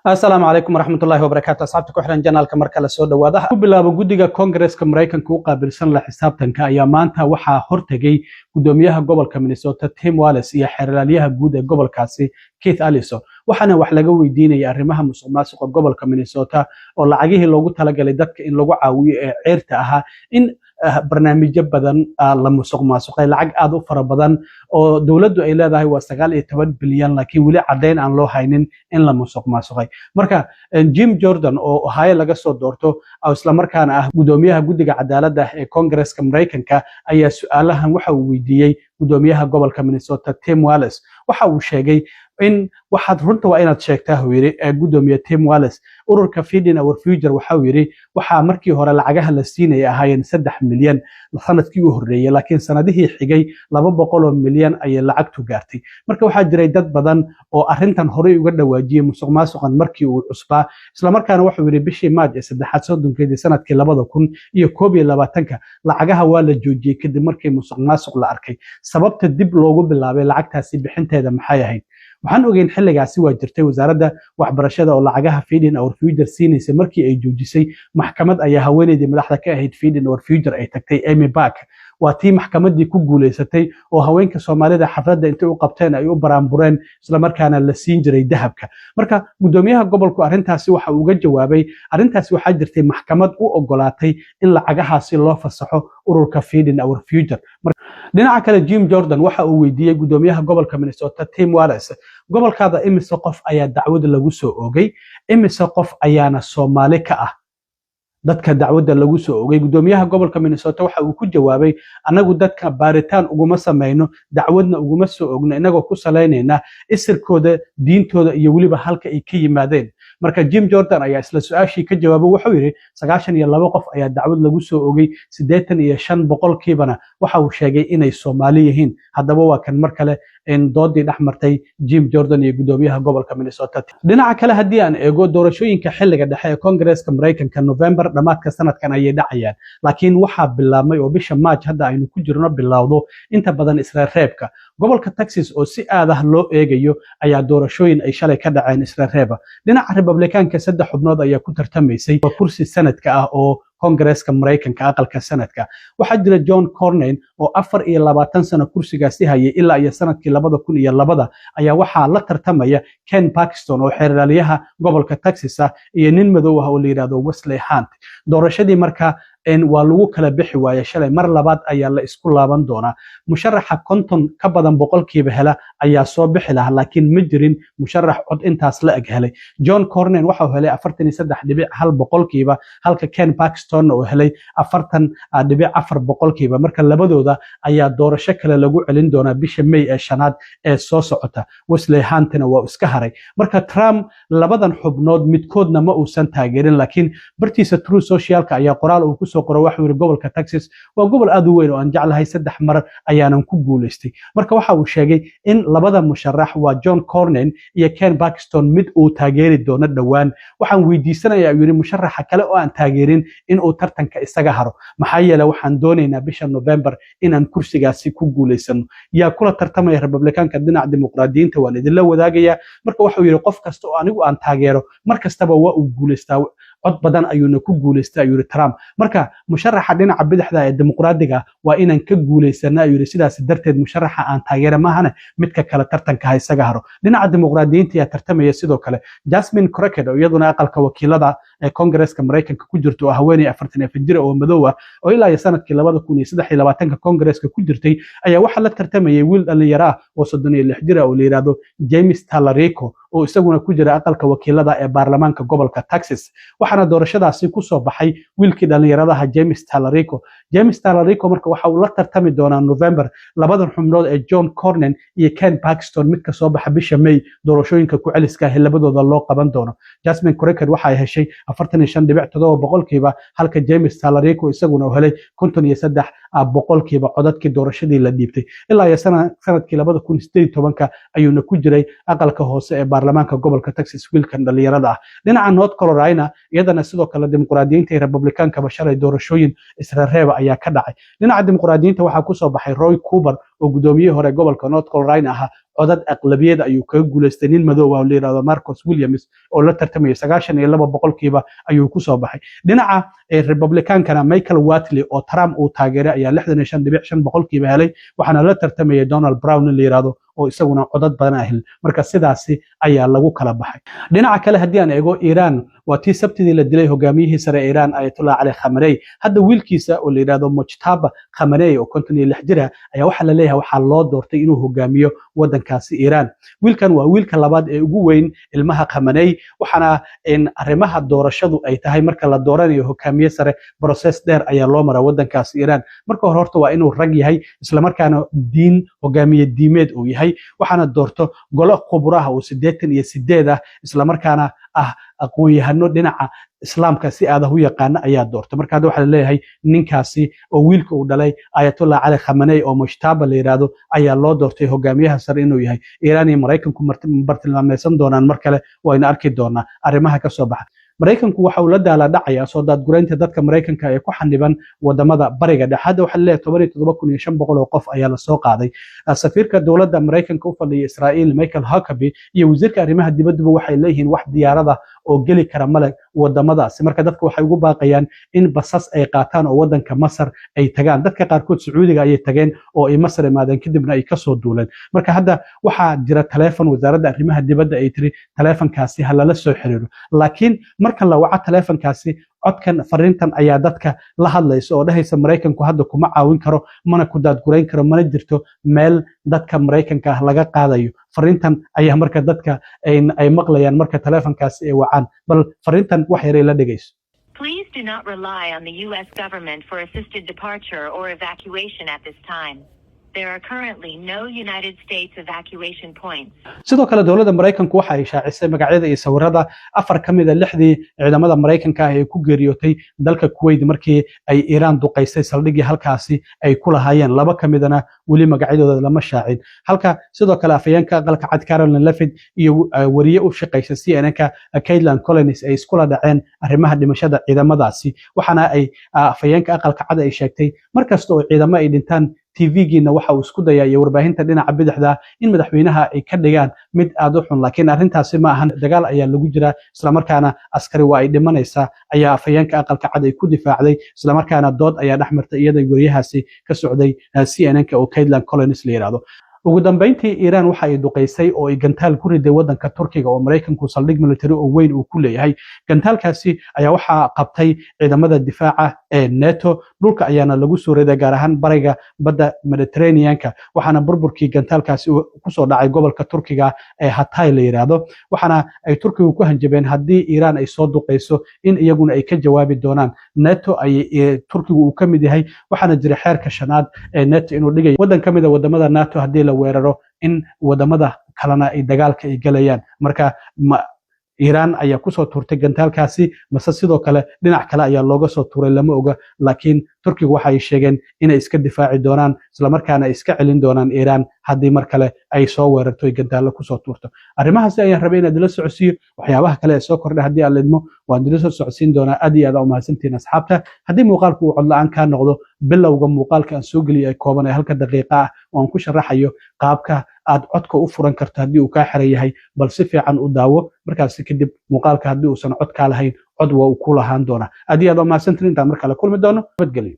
Asalaamu calaykum waraxmatullaahi wabarakaatu. Asxaabta ku xiran janaalka marka la soo dhawaada. Ku bilaabo guddiga Koongareeska Mareykanka u qaabilsan la xisaabtanka ayaa maanta waxaa hortagay gudoomiyaha gobolka Minnesota Tim Walz iyo xeeralyaha guud ee gobolkaasi Keith Ellison. waxaana wax laga weydiinayay arrimaha musuqmaasuqa gobolka Minnesota oo lacagihii loogu talagalay dadka in lagu caawiyo ee ceerta ahaa in barnaamijyo badan la musuqmaasuqay lacag aad u fara badan oo dawladdu ay leedahay waa 19 bilyan laakiin wali cadeyn aan loo haynin in la musuqmaasuqay. marka Jim Jordan oo Ohio laga soo doorto oo isla markaana ah gudoomiyaha guddiga cadaaladda ee Koongareeska Mareykanka ayaa su'aalahan waxa uu weydiiyay gudoomiyaha gobolka Minnesota Tim Walz. waxa uu sheegay in waxaad runta waa inaad sheegtaa uu yiri gudoomiye Tim Walz ururka Feeding Our Future waxa uu yiri waxa markii hore lacagaha la siinay ahaayeen 3 milyan sanadkii u horeeyay laakiin sanadihii xigay 200 milyan ay lacagtu gaartay. marka waxaa jiray dad badan oo arrintan hore uga dhawaajiyay musuqmaasuqan markii uu cusbaa isla markaana waxa uu yiri bishii Maaj ee 3 sanadkii 2021 lacagaha waa la joojiyay kadib markii musuqmaasuq la arkay. sababta dib loogu bilaabay lacagtaasi bixinteeda maxay ahayd? waxaan ogeyn xilligaasi waa jirtay wasaaradda waxbarashada oo lacagaha Feeding Our Future siinaysa markii ay joojisay maxkamad ayaa haweeneydii madaxda ka ahayd Feeding Our Future ay tagtay Amy Back waa tii maxkamadii ku guuleysatay oo haweenka Soomaalida xafladda intay u qabteen ay u baraanbureen isla markaana la siin jiray dahabka. marka gudoomiyaha gobolku arrintaasi waxa uu uga jawaabay arrintaasi waxaa jirtay maxkamad u ogolaatay in lacagahaasi loo fasaxo ururka Feeding Our Future. dhinaca kale Jim Jordan waxa uu weydiiyay gudoomiyaha gobolka Minnesota Tim Walz gobolkaada imise qof ayaa dacwada lagu soo oogay imise qof ayaana Soomaali ka ah dadka dacwada lagu soo oogay. gudoomiyaha gobolka Minnesota waxa uu ku jawaabay anagu dadka baaritaan uguma sameeyno dacwadna uguma soo oogno inagoo ku saleynayna isirkooda diintooda iyo waliba halka ay ka yimaadeen. marka Jim Jordan ayaa isla su'aashii ka jawaabay wuxuu yiri 92 qof ayaa dacwad lagu soo oogay 85% waxa uu sheegay inay Soomaali yihiin. haddaba waa kan mar kale in doodii dhaxmartay Jim Jordan iyo gudoomiyaha gobolka Minnesota. dhinaca kale haddii aan eego doorashooyinka xilliga dhexe ee Koongareeska Mareykanka November dhamaadka sanadkan ayay dhacayaan laakiin waxaa bilaabmay oo bisha Maaj hadda aynu ku jirno bilowdo inta badan Israel reebka gobolka Texas oo si aad ah loo eegayo ayaa doorashooyin ay shalay ka dhaceen Israel reeba. dhinaca Republikaanka 3 xubnood ayaa ku tartamaysay kursi sanadka ah oo Koongareeska Mareykanka aqalka sanadka. waxaa jira John Cornyn oo 24 sano kursigaasi hayay ilaa iyo sanadkii 2002 ayaa waxaa la tartamaya Ken Paxton oo xeeralyaha gobolka Texas ah iyo nin madow ah oo la yiraahdo Wesley Hunt. doorashadii marka waa lagu kala bixi waayay shalay mar labaad ayaa la isku laaban doonaa. musharaxa konton ka badan boqolkiiba hela ayaa soo bixi lahaa laakiin ma jirin musharax cod intaas la eg helay. John Cornyn waxa uu helay 43.1 boqolkiiba halka Ken Paxton uu helay 40.4 boqolkiiba. marka labadooda ayaa doorasho kale lagu celin doonaa bisha May ee shanaad ee soo socota. Wesley Huntna waa iska haray. marka Trump labadan xubnood midkoodna ma uusan taageerin laakiin bartiisa True Socialka ayaa qoraal uu ku soo qoray waxa uu gobolka Texas waa gobol aad u weyn oo aan jeclahay 3 mar ayaanan ku guuleystay. marka waxa uu sheegay in labada musharax waa John Cornyn iyo Ken Paxton mid uu taageeri doono dhawaan. waxaan weydiisanayaa yiri musharaxa kale oo aan taageerin in uu tartanka isaga haro maxaa yeelay waxaan doonaynaa bisha November inaan kursigaasi ku guuleysano. yaa kula tartamaya Republikaanka dhinaca dimuqraadiyiinta waan idin la wadaagaya. marka waxa uu yiri qof kasta oo anigu aan taageero mar kastaba waa uu guuleystaa cod badan ayuuna ku guuleystaa yiri Trump. marka musharaxa dhinaca bidixda ee dimuqraadiga waa inaan ka guuleysanaa yiri sidaas darteed musharaxa aan taageero maahane midka kale tartanka isaga haro. dhinaca dimuqraadiyiinta ayaa tartamaya sidoo kale Jasmine Crockett oo iyaduna aqalka wakiilada ee Koongareeska Mareykanka ku jirto haweeney 40 jir oo madow ah oo ilaa iyo sanadkii 2023 Koongareeska ku jirtay ayaa waxa la tartamayay wiil dhalinyaro ah oo 36 jir ah oo la yiraahdo James Talarico oo isaguna ku jira aqalka wakiilada ee baarlamaanka gobolka Texas. waxaana doorashadaasi ku soo baxay wiilkii dhalinyarada James Talarico. James Talarico marka waxa uu la tartami doonaa November labadan xubnood ee John Cornyn iyo Ken Paxton midka soo baxa bisha May doorashooyinka ku celiska ah labadooda loo qaban doono. Jasmine Crockett waxa ay heshay 45.7 boqolkiiba halka James Talarico isaguna uu helay 53 boqolkiiba codadkii doorashadii la dhiibtay. ilaa iyo sanadkii 2018 ayuuna ku jiray aqalka hoose ee baarlamaanka gobolka Texas wiilkan dhalinyarada ah. dhinaca North Carolina iyadana sidoo kale dimuqraadiyiinta iyo Republikaanka basharay doorashooyin Israel reeba ayaa ka dhacay. dhinaca dimuqraadiyiinta waxaa ku soo baxay Roy Cooper oo gudoomiyihii hore gobolka North Carolina ahaa codad aqlabiyada ayuu kaga guuleystay nin madow ah oo la yiraahdo Marcus Williams oo la tartamay 92% ayuu ku soo baxay dhinaca Republican-kana Michael Whatley oo Trump uu taageeray ayaa 65.5% helay waxaana la tartamay Donald Brown la yiraahdo oo isaguna codad badan ah marka sidaasi ayaa lagu kala baxay dhinaca kale hadii aan eego Iran waa tii sabtidii la dilay hogaamiyihii sare ee Iran Ayatollah Ali Khamenei hadda wiilkiisa oo la yiraahdo Mojtaba Khamenei oo 56 jir ah ayaa waxa la leeyahay waxa loo doortay inuu hogaamiyo wadankaasi Iran wiilkan waa wiilka labaad ee ugu weyn ilmaha Khamenei waxaana in arrimaha doorashadu ay tahay marka la dooranayo hogaamiye sare process dheer ayaa loo maraa wadankaasi Iran marka hore horta waa inuu rag yahay isla markaana diin hogaamiye diimeed uu yahay waxaana doorto golo khuburaha oo 88 ah isla markaana ah aqoon-yahano dhinaca islaamka si aad u yaqaan ayaa doortay marka waxa la leeyahay ninkaasi oo wiilka uu dhalay Ayatollah Ali Khamenei oo Mojtaba la yiraahdo ayaa loo doortay hogaamiyaha sare inuu yahay Iran iyo Mareykanku bartilmaameedsan doonaan mar kale wayna arki doonaa arrimaha ka soo baxa Mareykanku waxa uu la daala dhacaya soo dad gureynta dadka Mareykanka ee ku xaniban wadamada bariga dhexe hadda waxa la leeyahay 17500 oo qof ayaa la soo qaaday safiirka dawladda Mareykanka u fadhiya Israa'iil Michael Huckabee iyo wasiirka arrimaha dibadda waxay leeyihiin wax diyaarada oo gali kara male wadamadaas marka dadku waxay ugu baaqayaan in basas ay qaataan oo wadanka Masar ay tagaan dadka qaarkood Sacuudiga ay tageen oo ay Masar imaadeen kadibna ay ka soo duuleen marka hadda waxa jira telefoon wasaaradda arrimaha dibadda ay tiri telefoonkaasi hala la soo xiriiro laakiin marka la waca telefoonkaasi codkan fariintan ayaa dadka la hadlayso oo dhahaysa Mareykanku hadda kuma caawin karo mana ku daad gureyn karo mana jirto meel dadka Mareykanka laga qaadayo fariintan ayaa marka dadka ay maqlayaan marka telefoonkaasi ay wacaan bal fariintan wax yar la dhageyso Please do not rely on the US government for assisted departure or evacuation at this time. There are currently no United States evacuation points. sidoo kale dawladda Mareykanku waxa ay shaacisay magacyada iyo sawirada afar kamid ah lixdii ciidamada Mareykanka ah ee ku geeriyootay dalka Kuwait markii ay Iran duqeysay saldhigii halkaasi ay ku lahaayeen laba kamidana wali magacyadooda lama shaacin halka sidoo kale afayeenka aqalka cad Caroline Levitt iyo wariye u shaqeysay CNN-ka Caitlin Collins ay isku la dhaceen arrimaha dhimashada ciidamadaasi waxaana ay afayeenka aqalka cad ay sheegtay markasta oo ciidamo ay dhintaan TV-giina waxa uu isku dayaa warbaahinta dhinaca bidixda in madaxweynaha ay ka dhigaan mid aad u xun laakiin arrintaasi ma ahan dagaal ayaa lagu jira isla markaana askari waa ay dhimanaysaa ayaa afayeenka aqalka cad ay ku difaacday isla markaana dood ayaa dhaxmartay iyada wariyahaasi ka socday CNN-ka oo Caitlin Collins la yiraahdo ugu dambeyntii Iran waxa ay duqeysay oo ay gantaal ku riday wadanka Turkiga oo Mareykanku saldhig military oo weyn uu ku leeyahay gantaalkaasi ayaa waxa qabtay ciidamada difaaca ee NATO dhulka ayaana lagu soo riday gaar ahaan bariga badda Mediterranean-ka waxaana burburkii gantaalkaasi ku soo dhacay gobolka Turkiga ee Hatay la yiraahdo waxaana ay Turkigu ku hanjabeen hadii Iran ay soo duqeyso in iyaguna ay ka jawaabi doonaan NATO ay Turkigu uu kamid yahay waxaana jira xeerka shanaad ee NATO inuu dhigay wadan kamid ah wadamada NATO hadii la weeraro in wadamada kalena ay dagaalka ay galayaan marka Iran ayaa ku soo turtay gantaalkaasi mase sidoo kale dhinac kale ayaa looga soo tuuray lama oga laakiin Turkigu waxa ay sheegeen inay iska difaaci doonaan isla markaana iska celin doonaan Iran hadii mar kale ay soo weerarto gantaal ku soo turto arrimahaas ayaan rabay inaad la socodsiyo waxyaabaha kale ee soo kordhay hadii aad leedmo waan dila soo socodsiin doonaa aad iyo aad u mahadsantiin asxaabta hadii muuqaalku uu cod la'aan ka noqdo bilowga muuqaalka aan soo galiyay kooban ee halka daqiiqa ah oo aan ku sharaxayo qaabka aad codka u furan karto hadii uu ka xiran yahay bal si fiican u daawo markaas kadib muuqaalka hadii uusan cod ka lahayn cod waa uu ku lahaan doona aad iyo aad u mahadsantiin inta mar kale kulmi doono nabadgelyo